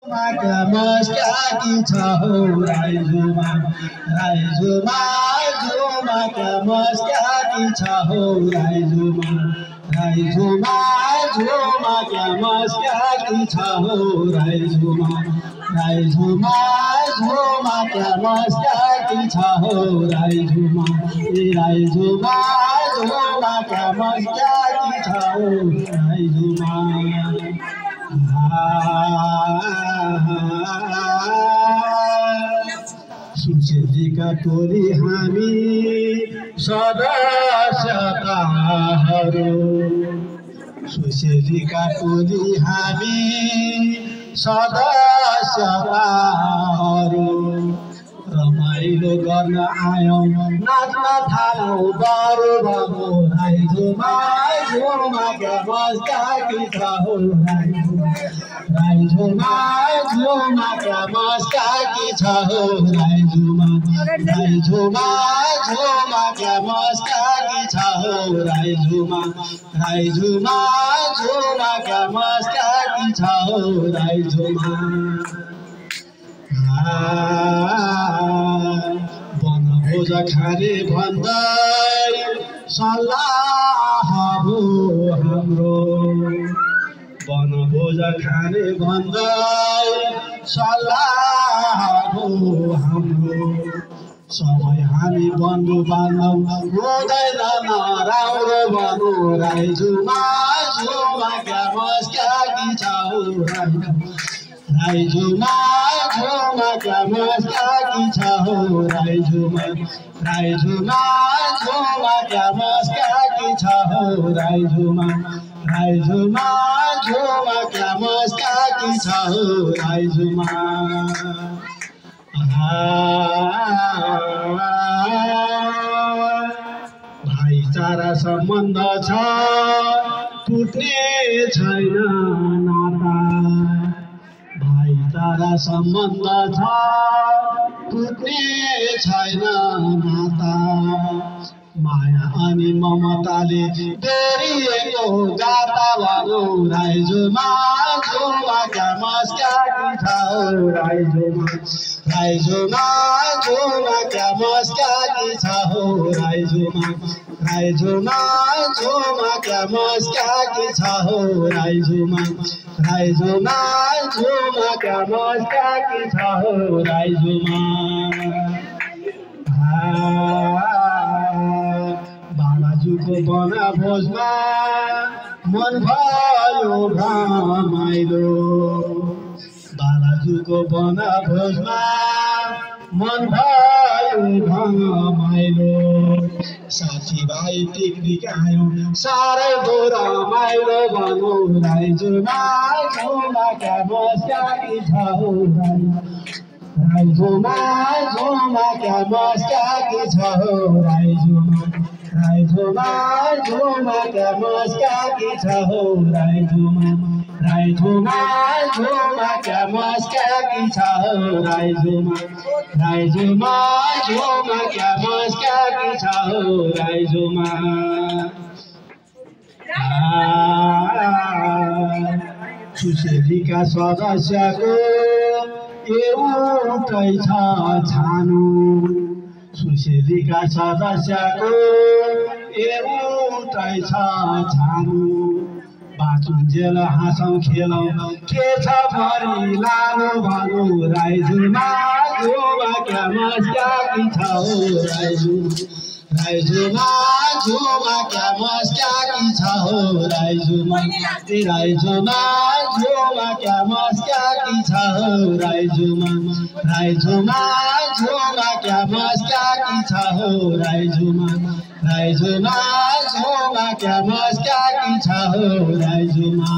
Moscaki Taho Raizuma Raizuma Zuma Moscaki Taho Raizuma Raizuma Zuma Moscaki Taho Raizuma Raizuma Zuma Moscaki Taho Raizuma Raizuma Zuma Moscaki Taho Raizuma सुचेलीका टोली हामी सदस्यताहरू सुचेलीका टोली हामी सदस्यताहरू रमाइलो गर्न आयौँ नाच्न थालौँ बरु भगो राइजोमा झोमा मस्काकी छ हो राइजोमा झोमा मस्काकी छ हो राइजोमा राइजोमा झोमा मस्काकी छ हो राइजोमा राइजोमा झोमा मस्काकी छ हो राइजोमा बनभोज खाने भन्दै सल्लाह हो हाम्रो बनभोज खाने भन्दै सल्लाह हो हाम्रो सबै हामी बन्धु बान्धव हुँदैन नराम्रो भनौँ राइजोमा झोमा मस्काकी छ हो राइजोमा झोमा मस्काकी छ हो राइजोमा राइजोमा झोमा मस्काकी छ हो राइजोमा राइजोमा झोमा मस्काकी छ हो राइजोमा भाइचारा सम्बन्ध छ टुट्ने छैन नाता भाइचारा सम्बन्ध छ टुट्ने छैन नाता माया अनि ममताले बेरिएको गाता भनौँ राइजोमा झोमा मस्काकी छ हो राइजोमा राइजोमा झोमा मस्काकी छ हो राइजोमा राइजोमा झोमा मस्काकी छ हो राइजोमा राइजोमा झोमा मस्काकी छ हो राइजोमा बालाजुको बनभोजमा मन भयो रमाइलो बालाजुको बनभोजमा मन भयो रमाइलो साथीभाइ पिकनिक आयौँ साह्रै रमाइलो भनौँ राइजोमा झोमा मस्काकी छ हो राइजोमा झोमा मस्काकी छ हो राइजोमा राइजोमा झोमा मस्काकी छ हो राइजोमा राइजोमा झोमा मस्काकी छ हो राइजोमा राइजोमा झोमा मस्काकी छ हो राइजोमा सुसेलीका सदस्यको एउटै छ छानो सुसेलीका सदस्यको एउटै छ छानो बाँचुन्जेल हाँसौँ खेलौँ के छ भरि लानु भनौँ राइजोमा झोमा मस्काकी छ हो राइजोमा झोमा मस्काकी छ हो राइजोमा राइजोमा झोमा मस्काकी छ हो राइजोमा राइजोमा झोमा मस्काकी छ हो राइजोमा राइजोमा झोमा मस्काकी छ हो राइजोमा